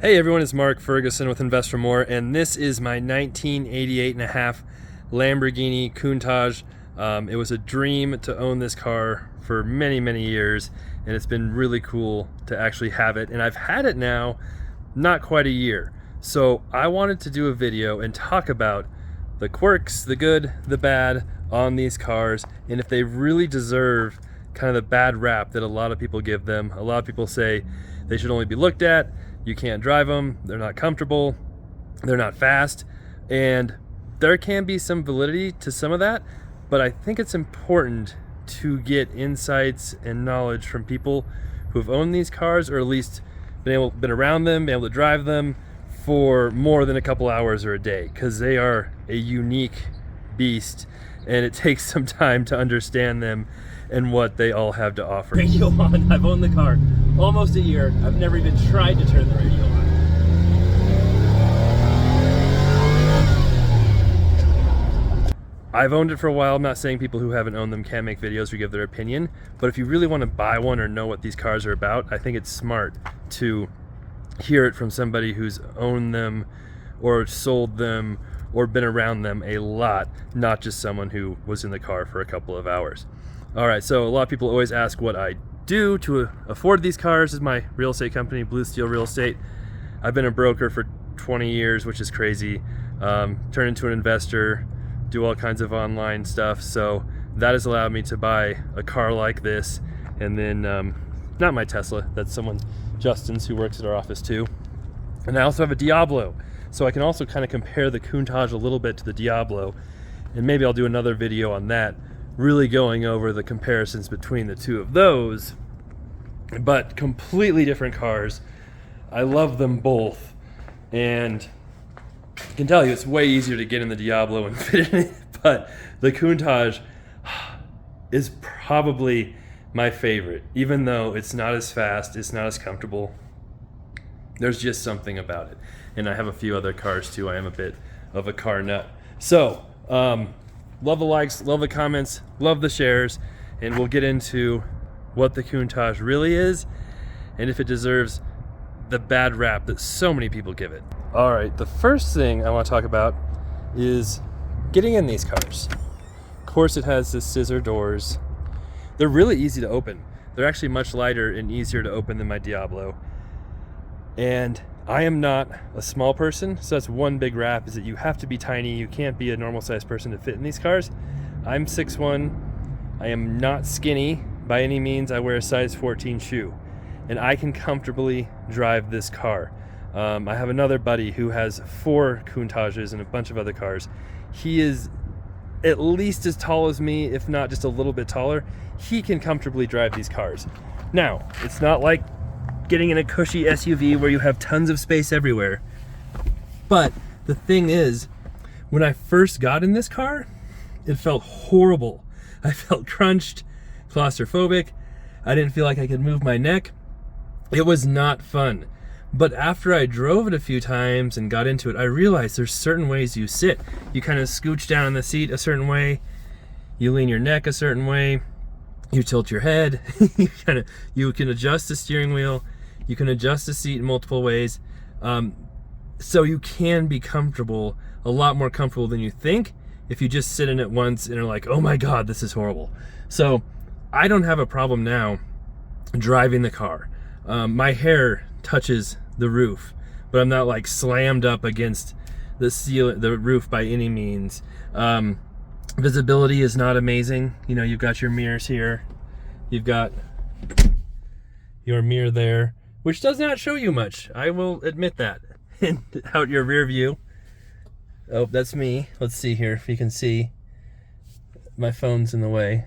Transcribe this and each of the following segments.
Hey everyone, it's Mark Ferguson with Invest for More, and this is my 1988 and a half Lamborghini Countach. It was a dream to own this car for many years, and it's been really cool to actually have it. And I've had it now not quite a year. So I wanted to do a video and talk about the quirks, the good, the bad on these cars, and if they really deserve kind of the bad rap that a lot of people give them. A lot of people say they should only be looked at. You can't drive them, they're not comfortable, they're not fast, and there can be some validity to some of that, but I think it's important to get insights and knowledge from people who have owned these cars, or at least been around them, been able to drive them for more than a couple hours or a day, because they are a unique beast, and it takes some time to understand them and what they all have to offer. Radio on. I've owned the car almost a year. I've never even tried to turn the radio on. I've owned it for a while. I'm not saying people who haven't owned them can't make videos or give their opinion, but if you really want to buy one or know what these cars are about, I think it's smart to hear it from somebody who's owned them or sold them or been around them a lot, not just someone who was in the car for a couple of hours. All right, so a lot of people always ask what I do to afford these cars. This is my real estate company, Blue Steel Real Estate. I've been a broker for 20 years, which is crazy. Turn into an investor, do all kinds of online stuff. So that has allowed me to buy a car like this. And then, not my Tesla, that's someone, Justin's, who works at our office too. And I also have a Diablo. So I can also kind of compare the Countach a little bit to the Diablo. And maybe I'll do another video on that, really going over the comparisons between the two of those, but completely different cars. I love them both, and I can tell you it's way easier to get in the Diablo and fit in it, but the Countach is probably my favorite, even though it's not as fast, it's not as comfortable. There's just something about it. And I have a few other cars too. I am a bit of a car nut. So, love the likes, love the comments, love the shares, and we'll get into what the Countach really is and if it deserves the bad rap that so many people give it. All right, the first thing I want to talk about is getting in these cars. Of course, it has the scissor doors. They're really easy to open. They're actually much lighter and easier to open than my Diablo. And I am not a small person, so that's one big rap, is that you have to be tiny. You can't be a normal sized person to fit in these cars. I'm 6'1". I am not skinny by any means. I wear a size 14 shoe, and I can comfortably drive this car. I have another buddy who has 4 Countaches and a bunch of other cars. He is at least as tall as me, if not just a little bit taller. He can comfortably drive these cars. Now, it's not like getting in a cushy SUV where you have tons of space everywhere. But the thing is, when I first got in this car, it felt horrible. I felt crunched, claustrophobic. I didn't feel like I could move my neck. It was not fun. But after I drove it a few times and got into it, I realized there's certain ways you sit. You kind of scooch down in the seat a certain way. You lean your neck a certain way. You tilt your head. You can adjust the steering wheel. You can adjust the seat in multiple ways. So you can be comfortable, a lot more comfortable than you think, if you just sit in it once and are like, oh my God, this is horrible. So I don't have a problem now driving the car. My hair touches the roof, but I'm not like slammed up against the roof by any means. Visibility is not amazing. You know, you've got your mirrors here. You've got your mirror there, which does not show you much. I will admit that. And out your rear view. Oh, that's me. Let's see here if you can see. My phone's in the way.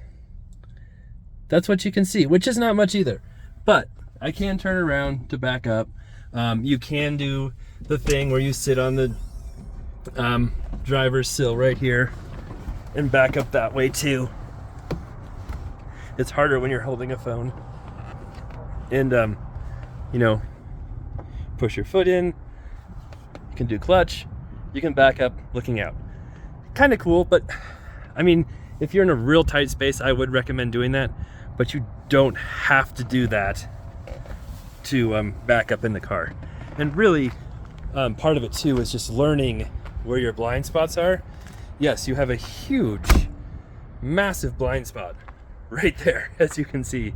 That's what you can see, which is not much either. But I can turn around to back up. You can do the thing where you sit on the driver's sill right here and back up that way too. It's harder when you're holding a phone. And you know, push your foot in, you can do clutch, you can back up looking out. Kind of cool, but I mean, if you're in a real tight space, I would recommend doing that, but you don't have to do that to back up in the car. And really, part of it too is just learning where your blind spots are. Yes, you have a huge, massive blind spot right there, as you can see.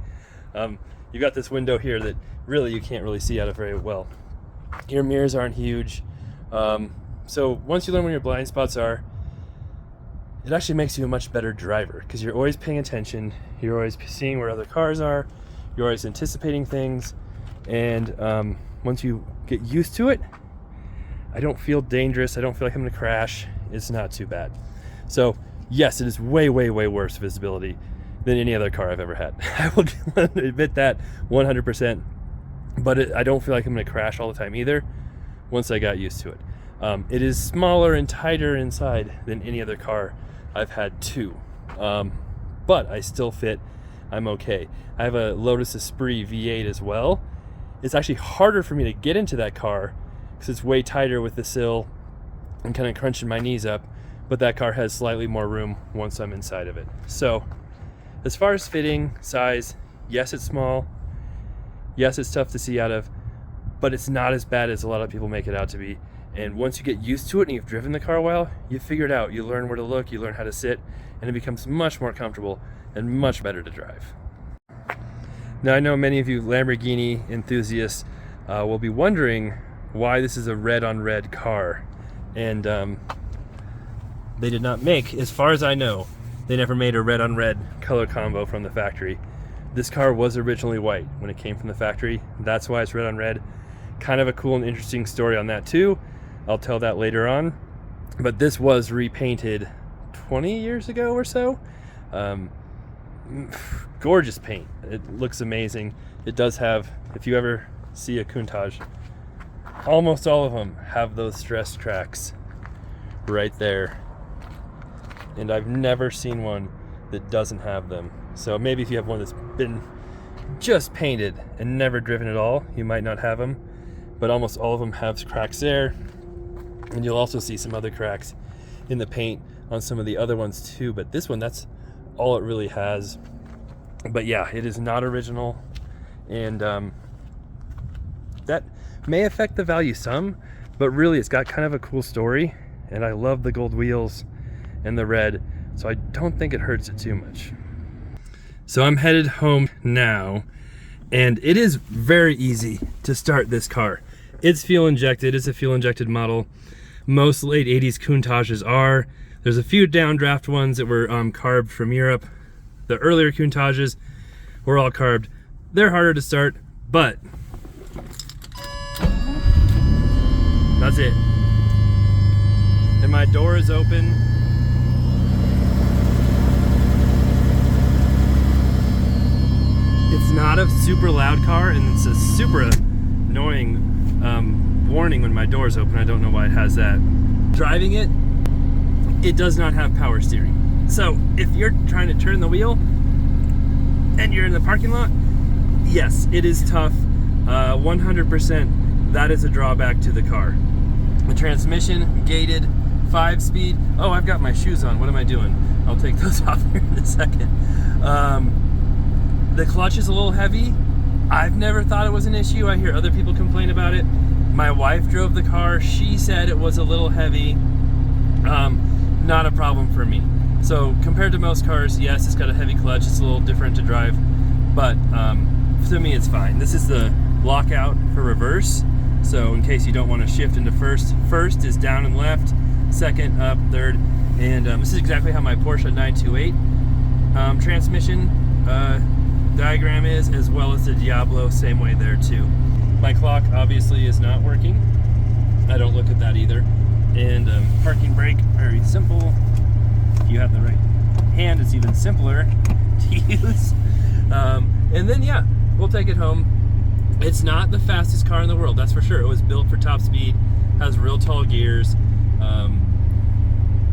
You've got this window here that really you can't really see out of very well. Your mirrors aren't huge. So once you learn where your blind spots are, it actually makes you a much better driver because you're always paying attention, you're always seeing where other cars are, you're always anticipating things, and once you get used to it, I don't feel dangerous, I don't feel like I'm gonna crash, it's not too bad. So yes, it is way, way, way worse visibility than any other car I've ever had. I will admit that 100%, but I don't feel like I'm gonna crash all the time either once I got used to it. It is smaller and tighter inside than any other car I've had too, but I still fit. I'm okay. I have a Lotus Esprit V8 as well. It's actually harder for me to get into that car because it's way tighter with the sill and kind of crunching my knees up, but that car has slightly more room once I'm inside of it. So as far as fitting, size, yes, it's small. Yes, it's tough to see out of, but it's not as bad as a lot of people make it out to be. And once you get used to it and you've driven the car a while, you figure it out. You learn where to look, you learn how to sit, and it becomes much more comfortable and much better to drive. Now, I know many of you Lamborghini enthusiasts will be wondering why this is a red-on-red car. And they did not make, as far as I know, they never made a red-on-red color combo from the factory. This car was originally white when it came from the factory. That's why it's red-on-red. Kind of a cool and interesting story on that too. I'll tell that later on. But this was repainted 20 years ago or so. Gorgeous paint. It looks amazing. It does have, if you ever see a Countach, almost all of them have those stress tracks right there. And I've never seen one that doesn't have them. So maybe if you have one that's been just painted and never driven at all, you might not have them. But almost all of them have cracks there. And you'll also see some other cracks in the paint on some of the other ones too. But this one, that's all it really has. But yeah, it is not original. And that may affect the value some, but really it's got kind of a cool story. And I love the gold wheels and the red, so I don't think it hurts it too much. So I'm headed home now, and it is very easy to start this car. It's fuel injected, it's a fuel injected model. Most late 80s Countaches are. There's a few downdraft ones that were carbed from Europe. The earlier Countaches were all carbed. They're harder to start, but that's it. And my door is open. It's not a super loud car, and it's a super annoying warning when my door is open. I don't know why it has that. Driving it, it does not have power steering. So if you're trying to turn the wheel and you're in the parking lot, yes, it is tough. 100%, that is a drawback to the car. The transmission, gated, 5-speed. Oh, I've got my shoes on. What am I doing? I'll take those off here in a second. The clutch is a little heavy. I've never thought it was an issue. I hear other people complain about it. My wife drove the car. She said it was a little heavy. Not a problem for me. So compared to most cars, yes, it's got a heavy clutch. It's a little different to drive, but to me it's fine. This is the lockout for reverse. So in case you don't want to shift into first, first is down and left, second up, third, and this is exactly how my Porsche 928 transmission diagram is, as well as the Diablo, same way there too. My clock obviously is not working. I don't look at that either. And parking brake, very simple. If you have the right hand, it's even simpler to use. And then yeah, we'll take it home. It's not the fastest car in the world, that's for sure. It was built for top speed, has real tall gears,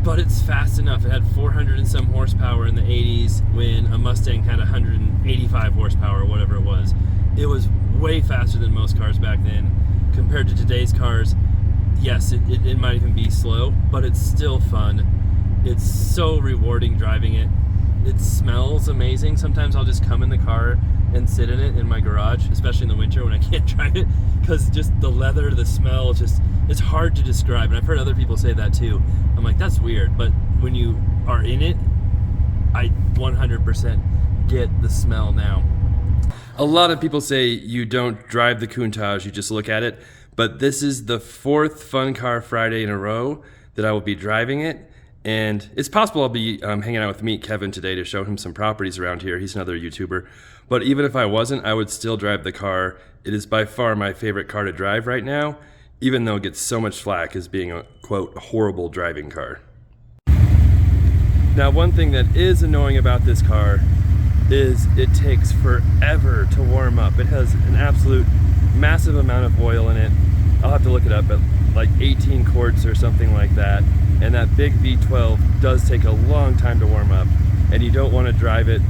but it's fast enough. It had 400 and some horsepower in the 80s when a Mustang had 185 horsepower or whatever it was. It was way faster than most cars back then. Compared to today's cars, yes, it might even be slow, but it's still fun. It's so rewarding driving it. It smells amazing. Sometimes I'll just come in the car and sit in it in my garage, especially in the winter when I can't drive it, because just the leather, the smell, it's hard to describe. And I've heard other people say that too. I'm like, that's weird, but when you are in it, I 100% get the smell now. A lot of people say you don't drive the Countach, you just look at it, but this is the 4th Fun Car Friday in a row that I will be driving it, and it's possible I'll be hanging out with Meet Kevin today to show him some properties around here. He's another YouTuber, but even if I wasn't, I would still drive the car. It is by far my favorite car to drive right now, even though it gets so much flack as being a, quote, horrible driving car. Now, one thing that is annoying about this car is it takes forever to warm up. It has an absolute massive amount of oil in it. I'll have to look it up, but like 18 quarts or something like that. And that big V12 does take a long time to warm up, and you don't want to drive it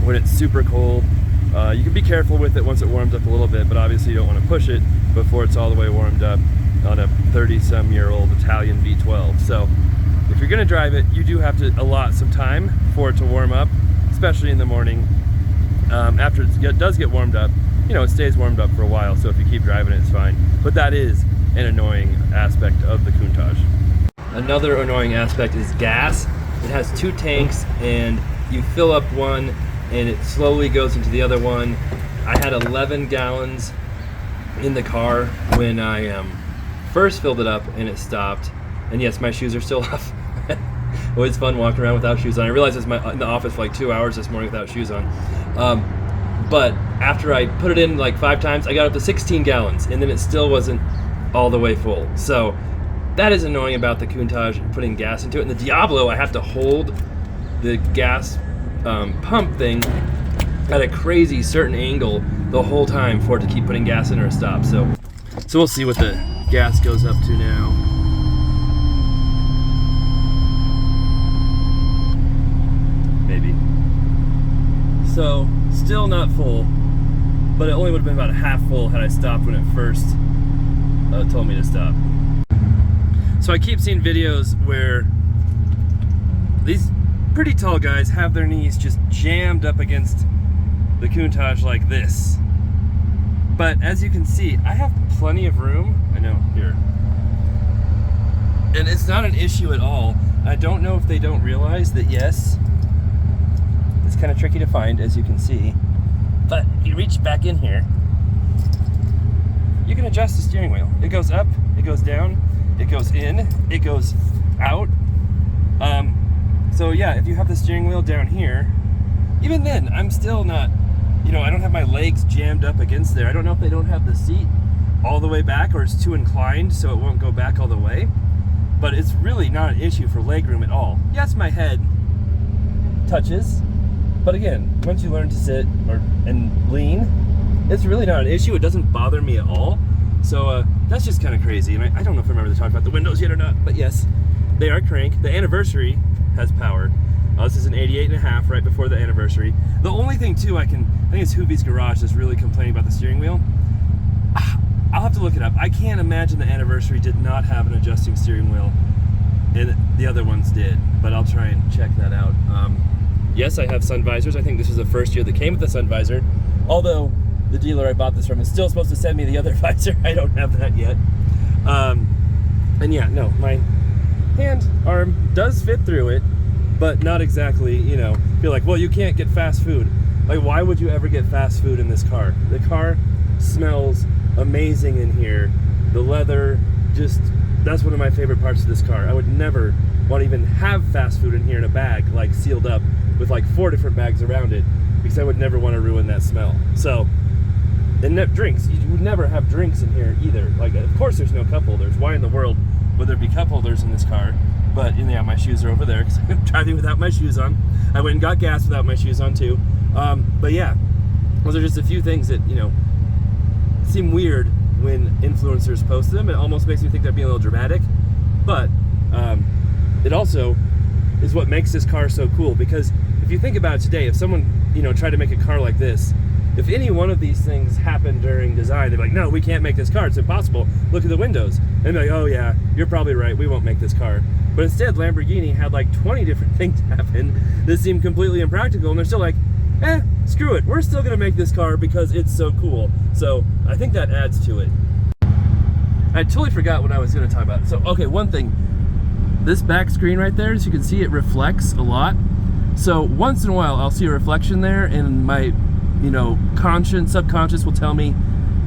when it's super cold. You can be careful with it once it warms up a little bit, but obviously you don't want to push it before it's all the way warmed up on a 30-some-year-old Italian V12. So if you're going to drive it, you do have to allot some time for it to warm up, especially in the morning. After it does get warmed up, you know, it stays warmed up for a while, so if you keep driving it, it's fine. But that is an annoying aspect of the Countach. Another annoying aspect is gas. It has 2 tanks, and you fill up one, and it slowly goes into the other one. I had 11 gallons in the car when I first filled it up, and it stopped. And yes, my shoes are still off. Always fun walking around without shoes on. I realized I was in the office for like 2 hours this morning without shoes on. But after I put it in like 5 times, I got up to 16 gallons, and then it still wasn't all the way full. So that is annoying about the Countach, putting gas into it. And the Diablo, I have to hold the gas pump thing at a crazy certain angle the whole time for it to keep putting gas in or stop. So we'll see what the gas goes up to now. Maybe. So still not full, but it only would have been about half full had I stopped when it first told me to stop. So I keep seeing videos where these pretty tall guys have their knees just jammed up against the Countach like this. But as you can see, I have plenty of room. I know, here. And it's not an issue at all. I don't know if they don't realize that, yes, it's kind of tricky to find, as you can see. But if you reach back in here, you can adjust the steering wheel. It goes up, it goes down, it goes in, it goes out. So yeah, if you have the steering wheel down here, even then, I'm still not, you know, I don't have my legs jammed up against there. I don't know if they don't have the seat all the way back or it's too inclined so it won't go back all the way. But it's really not an issue for leg room at all. Yes, my head touches, but again, once you learn to sit and lean, it's really not an issue. It doesn't bother me at all. So that's just kind of crazy. And I don't know if I remember to talk about the windows yet or not, but yes, they are crank. The Anniversary has power. This is an 88.5 right before the Anniversary. The only thing too, I think it's Hoovie's Garage that's really complaining about the steering wheel. I'll have to look it up. I can't imagine the Anniversary did not have an adjusting steering wheel, and the other ones did, but I'll try and check that out. Yes, I have sun visors. I think this is the first year that came with the sun visor, although the dealer I bought this from is still supposed to send me the other visor. I don't have that yet. And yeah, no, my arm does fit through it, but not exactly, you know, feel like, well, you can't get fast food. Like, why would you ever get fast food in this car? The car smells amazing in here. The leather, just, that's one of my favorite parts of this car. I would never want to even have fast food in here in a bag, like sealed up with like 4 different bags around it, because I would never want to ruin that smell. So, and drinks, you would never have drinks in here either. Like, of course there's no cup holders. Why in the world would there be cup holders in this car? But, yeah, my shoes are over there because I'm driving without my shoes on. I went and got gas without my shoes on too. But yeah, those are just a few things that, you know, seem weird when influencers post them. It almost makes me think they're being a little dramatic. But it also is what makes this car so cool, because if you think about it today, if someone, you know, tried to make a car like this, if any one of these things happened during design, they'd be like, no, we can't make this car, it's impossible. Look at the windows. And they'd be like, oh yeah, you're probably right, we won't make this car. But instead, Lamborghini had like 20 different things happen that seemed completely impractical, and they're still like, screw it. We're still gonna make this car because it's so cool. So I think that adds to it. I totally forgot what I was gonna talk about. So, okay, one thing. This back screen right there, as you can see, it reflects a lot. So once in a while, I'll see a reflection there, and my, subconscious will tell me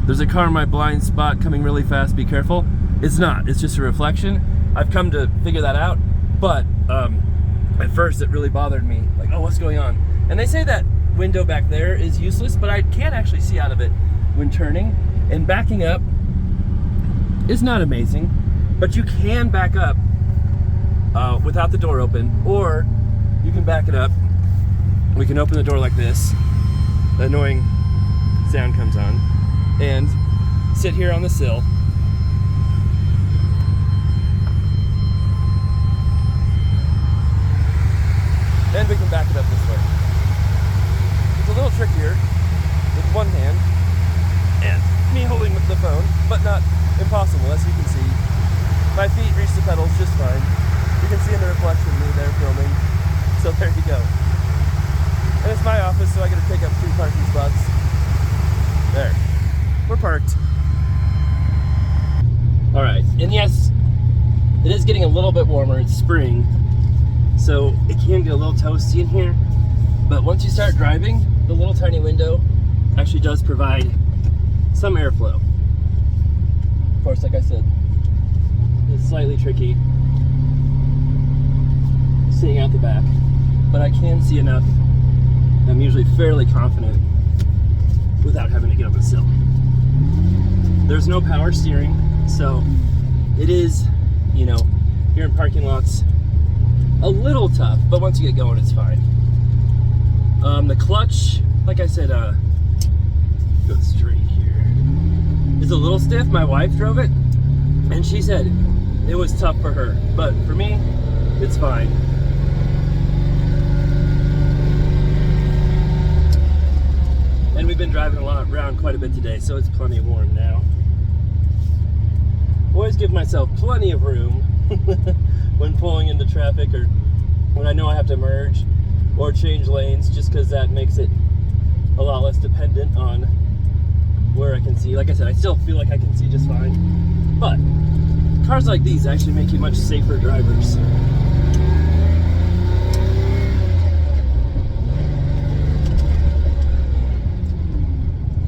there's a car in my blind spot coming really fast, be careful. It's not, it's just a reflection. I've come to figure that out, but at first it really bothered me, like, oh, what's going on? And they say that window back there is useless, but I can actually see out of it when turning. And backing up is not amazing, but you can back up without the door open, or you can back it up. We can open the door like this. The annoying sound comes on, and sit here on the sill. And we can back it up this way. It's a little trickier with one hand and me holding the phone, but not impossible, as you can see. My feet reach the pedals just fine. You can see in the reflection me there filming. So there you go. And it's my office, so I gotta take up 3 parking spots. There. We're parked. Alright, and yes, it is getting a little bit warmer. It's spring, so it can get a little toasty in here. But once you start driving, the little tiny window actually does provide some airflow. Of course, like I said, it's slightly tricky seeing out the back, but I can see enough. I'm usually fairly confident without having to get up the sill. There's no power steering, so it is, here in parking lots, a little tough, but once you get going, it's fine. The clutch, like I said, go straight here. It's a little stiff. My wife drove it, and she said it was tough for her, but for me, it's fine. And we've been driving around quite a bit today, so it's plenty warm now. Always give myself plenty of room when pulling into traffic, or when I know I have to merge or change lanes, just because that makes it a lot less dependent on where I can see. Like I said, I still feel like I can see just fine, but cars like these actually make you much safer drivers.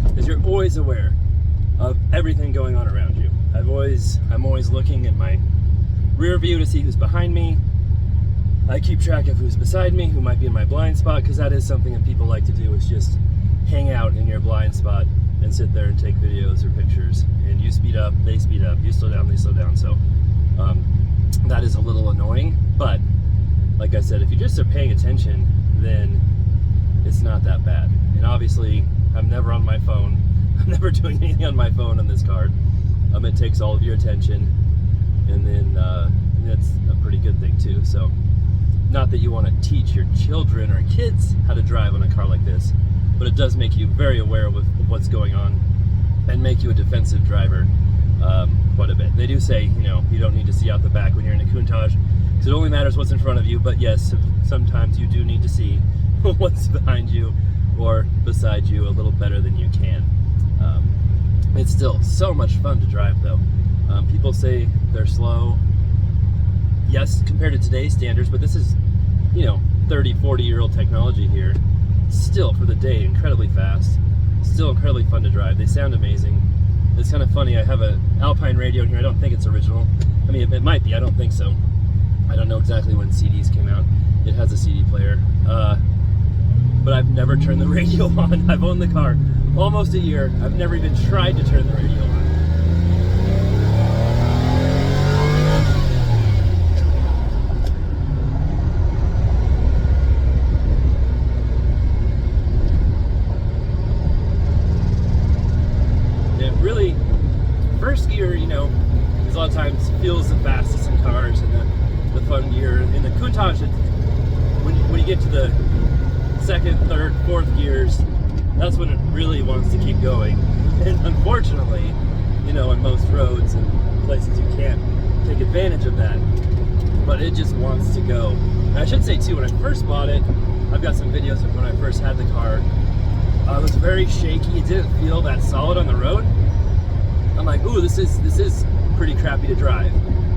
Because you're always aware of everything going on around you. I'm always looking at my rear view to see who's behind me. I keep track of who's beside me, who might be in my blind spot, because that is something that people like to do, is just hang out in your blind spot and sit there and take videos or pictures. And you speed up, they speed up, you slow down, they slow down. So that is a little annoying, but like I said, if you just are paying attention, then it's not that bad. And obviously, I'm never on my phone. I'm never doing anything on my phone on this car. It takes all of your attention, and then that's a pretty good thing too. So, not that you want to teach your children or kids how to drive on a car like this, but it does make you very aware of what's going on and make you a defensive driver quite a bit. They do say, you don't need to see out the back when you're in a Countach, because it only matters what's in front of you. But yes, sometimes you do need to see what's behind you or beside you a little better than you can. It's still so much fun to drive, though. People say they're slow. Yes, compared to today's standards, but this is, 30, 40-year-old technology here. Still, for the day, incredibly fast. Still incredibly fun to drive. They sound amazing. It's kind of funny. I have an Alpine radio in here. I don't think it's original. I mean, it might be. I don't think so. I don't know exactly when CDs came out. It has a CD player. But I've never turned the radio on. I've owned the car almost a year. I've never even tried to turn the radio on. It really, first gear, a lot of times feels the fastest in cars, and the fun gear. In the Countach, when you get to the second, third, fourth gears, that's when it really wants to keep going. And unfortunately, on most roads and places, you can't take advantage of that, but it just wants to go. And I should say too, when I first bought it, I've got some videos of when I first had the car. It was very shaky. It didn't feel that solid on the road. I'm like, ooh, this is pretty crappy to drive.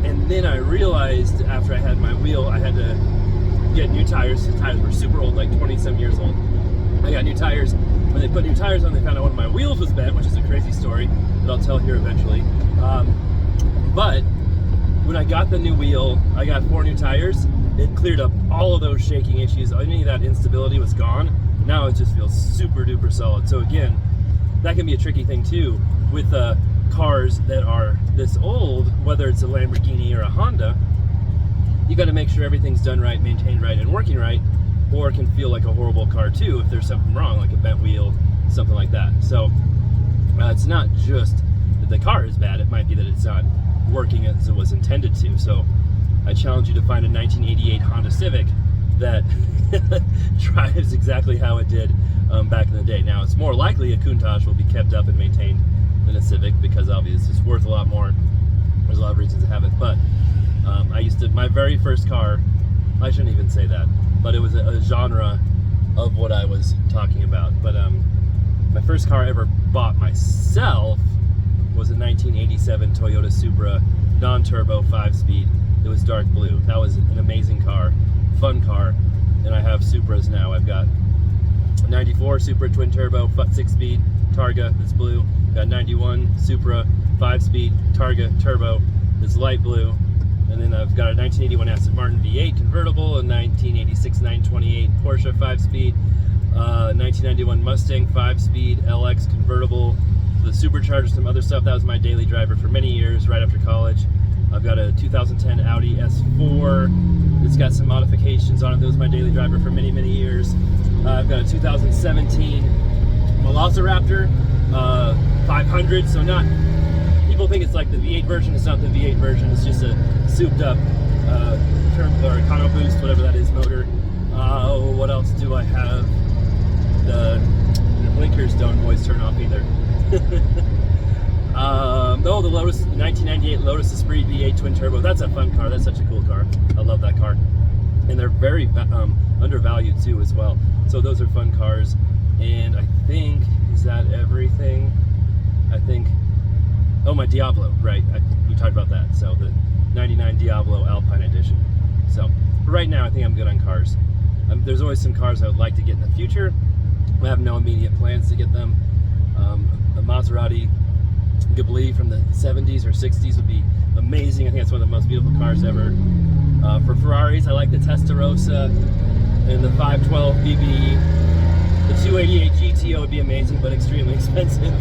And then I realized after I had my wheel, I had to get new tires. The tires were super old, like 20-some years old. I got new tires. When they put new tires on, they found out one of my wheels was bent, which is a crazy story that I'll tell here eventually. But when I got the new wheel, I got 4 new tires. It cleared up all of those shaking issues. Any of that instability was gone. Now it just feels super duper solid. So again, that can be a tricky thing too with cars that are this old, whether it's a Lamborghini or a Honda. You got to make sure everything's done right, maintained right, and working right, or it can feel like a horrible car too if there's something wrong, like a bent wheel, something like that. So it's not just that the car is bad, it might be that it's not working as it was intended to. So I challenge you to find a 1988 Honda Civic that drives exactly how it did back in the day. Now, it's more likely a Countach will be kept up and maintained than a Civic because obviously it's worth a lot more. There's a lot of reasons to have it, but my very first car, I shouldn't even say that, but it was a genre of what I was talking about. But my first car I ever bought myself was a 1987 Toyota Supra non-turbo 5-speed. It was dark blue. That was an amazing car, fun car, and I have Supras now. I've got a 94 Supra twin turbo 6-speed Targa that's blue. Got 91 Supra 5-speed Targa turbo that's light blue. And then I've got a 1981 Aston Martin V8 convertible, a 1986 928 Porsche 5-speed, 1991 Mustang 5-speed LX convertible, the supercharger, some other stuff. That was my daily driver for many years right after college. I've got a 2010 Audi S4 that's got some modifications on it. That was my daily driver for many, many years. I've got a 2017 Velociraptor 500, so not... People think it's like the V8 version. It's not the V8 version. It's just a souped up or Econo Boost, whatever that is, motor. What else do I have? The blinkers don't always turn off either. The Lotus, the 1998 Lotus Esprit V8 twin turbo. That's a fun car. That's such a cool car. I love that car. And they're very undervalued too as well. So those are fun cars. And I think, is that everything? I think... Oh, my Diablo, right, we talked about that. So the 99 Diablo Alpine Edition. So for right now, I think I'm good on cars. There's always some cars I would like to get in the future. I have no immediate plans to get them. A Maserati Ghibli from the 70s or 60s would be amazing. I think that's one of the most beautiful cars ever. For Ferraris, I like the Testarossa and the 512 BB. The 288 GTO would be amazing, but extremely expensive.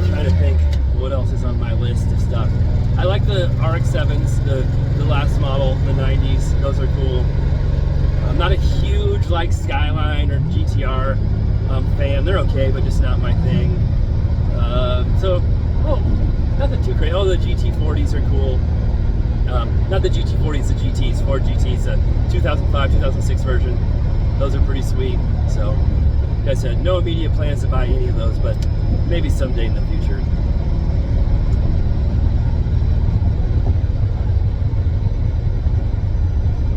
Trying to think what else is on my list of stuff. I like the RX-7s, the last model, the 90s. Those are cool. I'm not a huge like Skyline or GTR fan. They're okay, but just not my thing. Nothing too crazy. Oh, the GT40s are cool. Not the GT40s, the GTs, Ford GTs, the 2005, 2006 version. Those are pretty sweet. So, like I said, no immediate plans to buy any of those, but maybe someday in the future.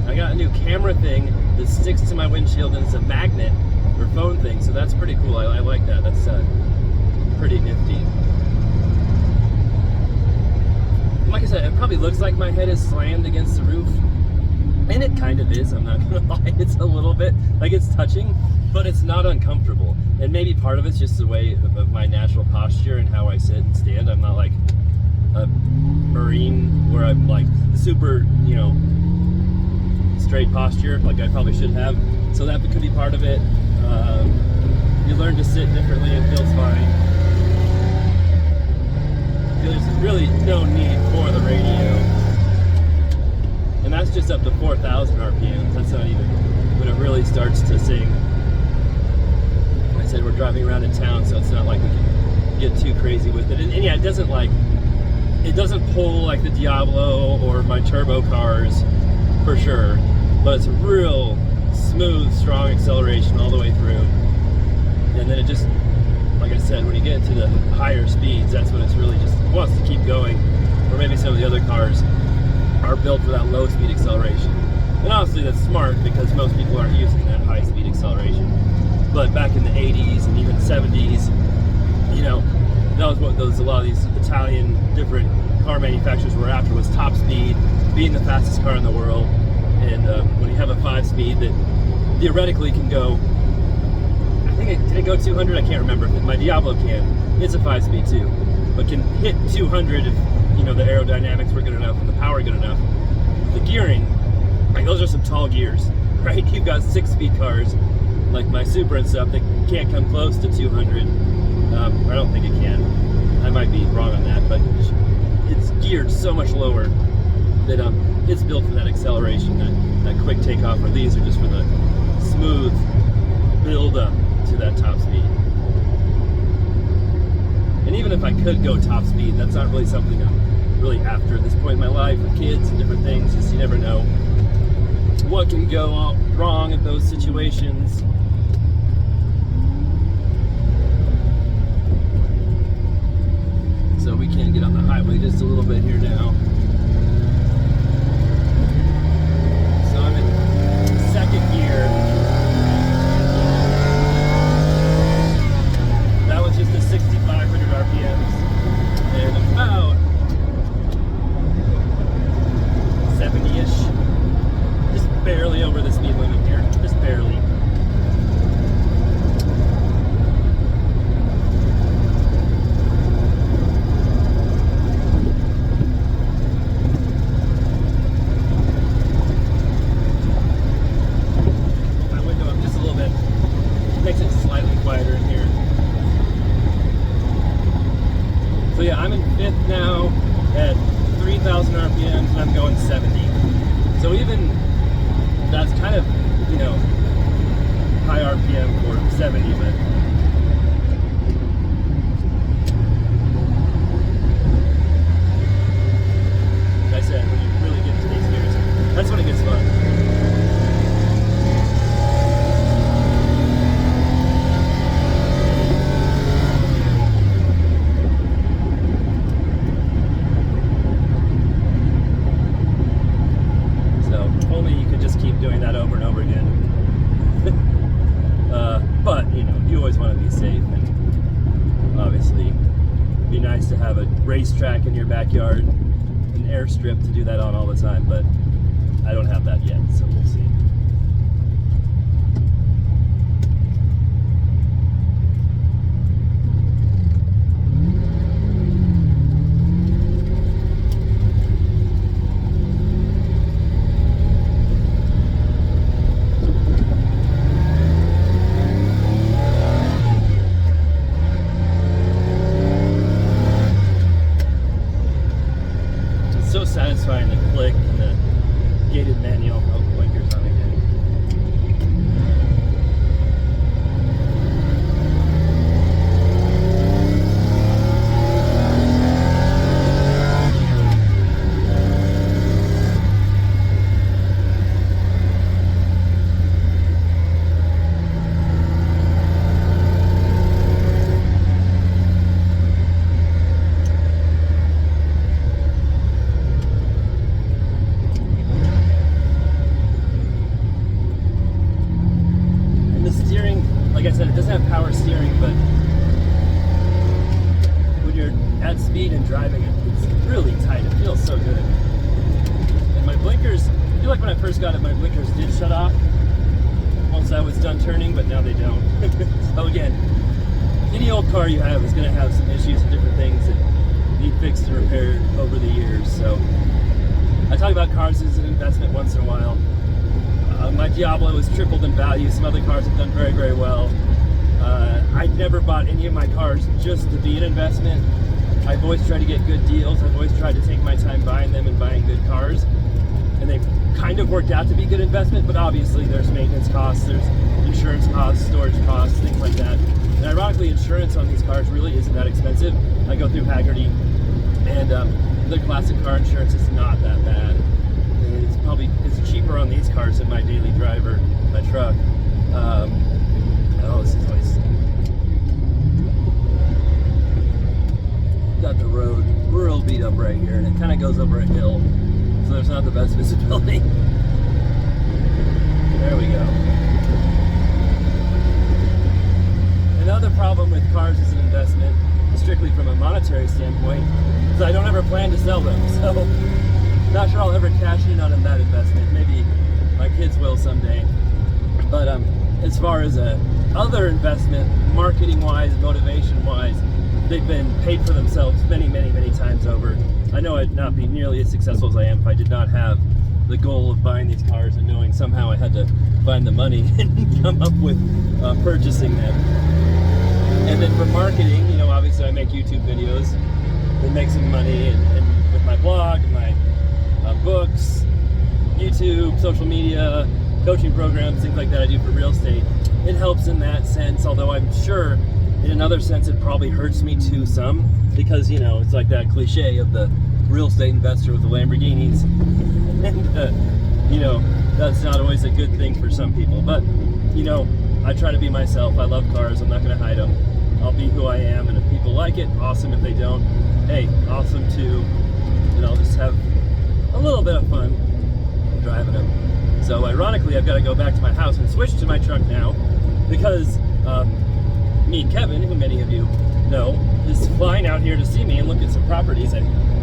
I got a new camera thing that sticks to my windshield and it's a magnet or phone thing, so that's pretty cool. I like that. That's pretty nifty. Like I said, it probably looks like my head is slammed against the roof, and it kind of is. I'm not gonna lie, it's a little bit like it's touching, but it's not uncomfortable. And maybe part of it's just the way of my natural posture and how I sit and stand. I'm not like a Marine where I'm like super, straight posture like I probably should have. So that could be part of it. You learn to sit differently, it feels fine. There's really no need for the radio. And that's just up to 4,000 RPMs. That's not even when it really starts to sing. Like I said, we're driving around in town, so it's not like we can get too crazy with it. And yeah, it doesn't pull like the Diablo or my turbo cars for sure, but it's a real smooth, strong acceleration all the way through. And then it just, like I said, when you get into the higher speeds, that's when it's really just wants to keep going. Or maybe some of the other cars are built for that low speed acceleration. And honestly, that's smart because most people aren't using that high-speed acceleration. But back in the 80s and even 70s, you know, that was what a lot of these Italian different car manufacturers were after, was top speed, being the fastest car in the world. And when you have a 5-speed that theoretically can go, I think did it go 200? I can't remember. My Diablo can. It's a 5-speed too, but can hit 200 if, you know, the aerodynamics were good enough and the power good enough. The gearing, like, those are some tall gears, right? You've got 6-speed cars like my Supra and stuff that can't come close to 200. I don't think it can. I might be wrong on that, but it's geared so much lower that it's built for that acceleration, that quick takeoff, where these are just for the smooth build up to that top speed. And even if I could go top speed, that's not really something I'm really after at this point in my life with kids and different things. Just, you never know what can go wrong in those situations. So we can get on the highway just a little bit here now. So I'm in second gear. That was just a 6,500 RPMs and about 70-ish. Just barely over the speed limit here, just barely. Makes it slightly quieter in here. So yeah, I'm in 5th now at 3,000 RPMs and I'm going 70. So even that's kind of, you know, high RPM for 70, but like I said, when you really get into these gears, that's when it gets fun. Doing that over and over again. But, you know, you always want to be safe, and obviously it'd be nice to have a racetrack in your backyard, an airstrip to do that on all the time, but I don't have that yet, so we'll see. Satisfying the click and the gated manual. Oh, blinkers on again. Like I said, it doesn't have power steering, but when you're at speed and driving it, it's really tight. It feels so good. And my blinkers, I feel like when I first got it, my blinkers did shut off once I was done turning, but now they don't. So again, any old car you have is going to have some issues and different things that need fixed and repaired over the years. So I talk about cars as an investment once in a while. My Diablo has tripled in value. Some other cars have done very, very well. I never bought any of my cars just to be an investment. I've always tried to get good deals. I've always tried to take my time buying them and buying good cars. And they've kind of worked out to be good investment, but obviously there's maintenance costs, there's insurance costs, storage costs, things like that. And ironically, insurance on these cars really isn't that expensive. I go through Haggerty, and the classic car insurance is not that bad. It's cheaper on these cars than my daily driver, my truck. Oh, this is nice. Got the road real beat up right here, and it kind of goes over a hill, so there's not the best visibility. There we go. Another problem with cars as an investment, strictly from a monetary standpoint, is I don't ever plan to sell them. So, not sure I'll ever cash in on that investment. Maybe my kids will someday. But as far as other investment, marketing-wise, motivation-wise, they've been paid for themselves many, many, many times over. I know I'd not be nearly as successful as I am if I did not have the goal of buying these cars and knowing somehow I had to find the money and come up with purchasing them. And then for marketing, you know, obviously I make YouTube videos that make some money, and with my blog, and my books, YouTube, social media, coaching programs, things like that I do for real estate. It helps in that sense, although I'm sure in another sense it probably hurts me too some, because, you know, it's like that cliche of the real estate investor with the Lamborghinis. And, you know, that's not always a good thing for some people. But, you know, I try to be myself. I love cars. I'm not going to hide them. I'll be who I am. And if people like it, awesome. If they don't, hey, awesome too. And I'll just have a little bit of fun driving them. So ironically, I've got to go back to my house and switch to my truck now, because me and Kevin, who many of you know, is flying out here to see me and look at some properties. I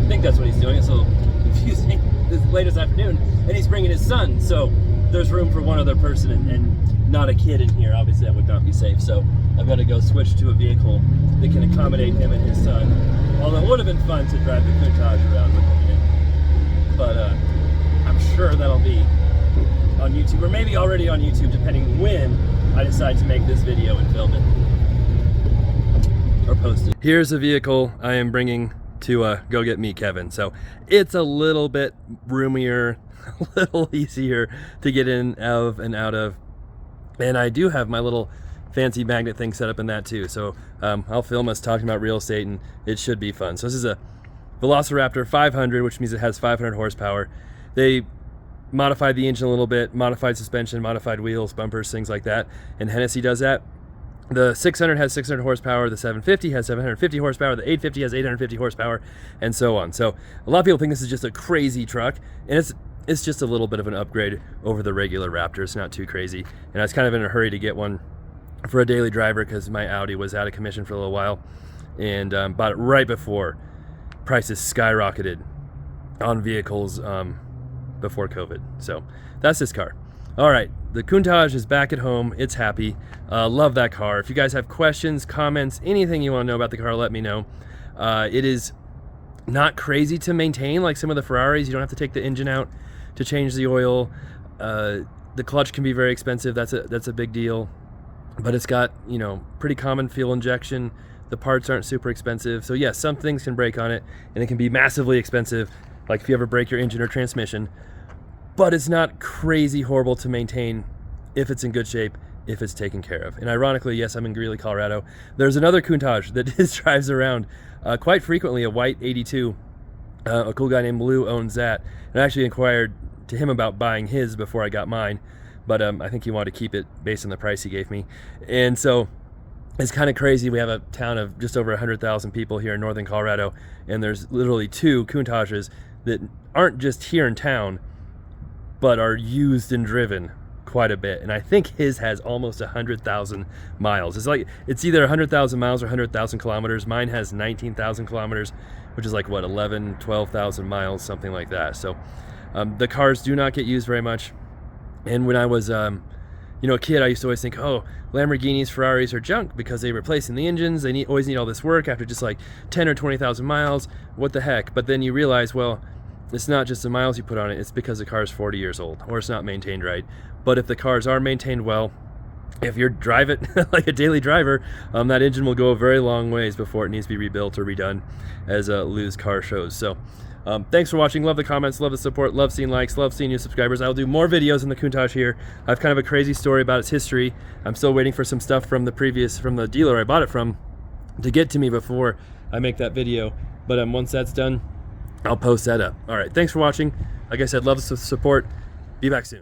think that's what he's doing. It's a little confusing this late this afternoon. And he's bringing his son, so there's room for one other person and not a kid in here. Obviously, that would not be safe. So I've got to go switch to a vehicle that can accommodate him and his son. Although it would have been fun to drive the Countach around with him in it. But I'm sure that'll be on YouTube, or maybe already on YouTube, depending when I decide to make this video and film it or post it. Here's a vehicle I am bringing to go get me, Kevin. So it's a little bit roomier, a little easier to get in of and out of, and I do have my little fancy magnet thing set up in that too. So I'll film us talking about real estate, and it should be fun. So this is a Velociraptor 500, which means it has 500 horsepower. They modified the engine a little bit, modified suspension, modified wheels, bumpers, things like that, and Hennessy does that. The 600 has 600 horsepower, the 750 has 750 horsepower, the 850 has 850 horsepower, and so on. So a lot of people think this is just a crazy truck, and it's just a little bit of an upgrade over the regular Raptor. It's not too crazy, and I was kind of in a hurry to get one for a daily driver because my Audi was out of commission for a little while, and bought it right before prices skyrocketed on vehicles before COVID. So that's this car. All right, the Countach is back at home. It's happy. Love that car. If you guys have questions, comments, anything you want to know about the car, let me know. It is not crazy to maintain like some of the Ferraris. You don't have to take the engine out to change the oil. The clutch can be very expensive. That's a big deal. But it's got, you know, pretty common fuel injection. The parts aren't super expensive. So yes, some things can break on it, and it can be massively expensive, like if you ever break your engine or transmission. But it's not crazy horrible to maintain if it's in good shape, if it's taken care of. And ironically, yes, I'm in Greeley, Colorado. There's another Countach that drives around quite frequently, a white 82. A cool guy named Lou owns that. And I actually inquired to him about buying his before I got mine, but I think he wanted to keep it based on the price he gave me. And so it's kind of crazy. We have a town of just over 100,000 people here in northern Colorado, and there's literally two Countaches that aren't just here in town, but are used and driven quite a bit. And I think his has almost 100,000 miles. It's either 100,000 miles or 100,000 kilometers. Mine has 19,000 kilometers, which is like what, 11, 12,000 miles, something like that. So the cars do not get used very much. And when I was a kid, I used to always think, oh, Lamborghinis, Ferraris are junk because they're replacing the engines. They always need all this work after just like 10 or 20,000 miles. What the heck? But then you realize, well, it's not just the miles you put on it, it's because the car is 40 years old or it's not maintained right. But if the cars are maintained well, if you drive it like a daily driver, that engine will go a very long ways before it needs to be rebuilt or redone, as Lou's car shows. So thanks for watching. Love the comments, love the support, love seeing likes, love seeing new subscribers. I'll do more videos in the Countach here. I have kind of a crazy story about its history. I'm still waiting for some stuff from the dealer I bought it from to get to me before I make that video. But once that's done, I'll post that up. All right, thanks for watching. Like I said, love the support. Be back soon.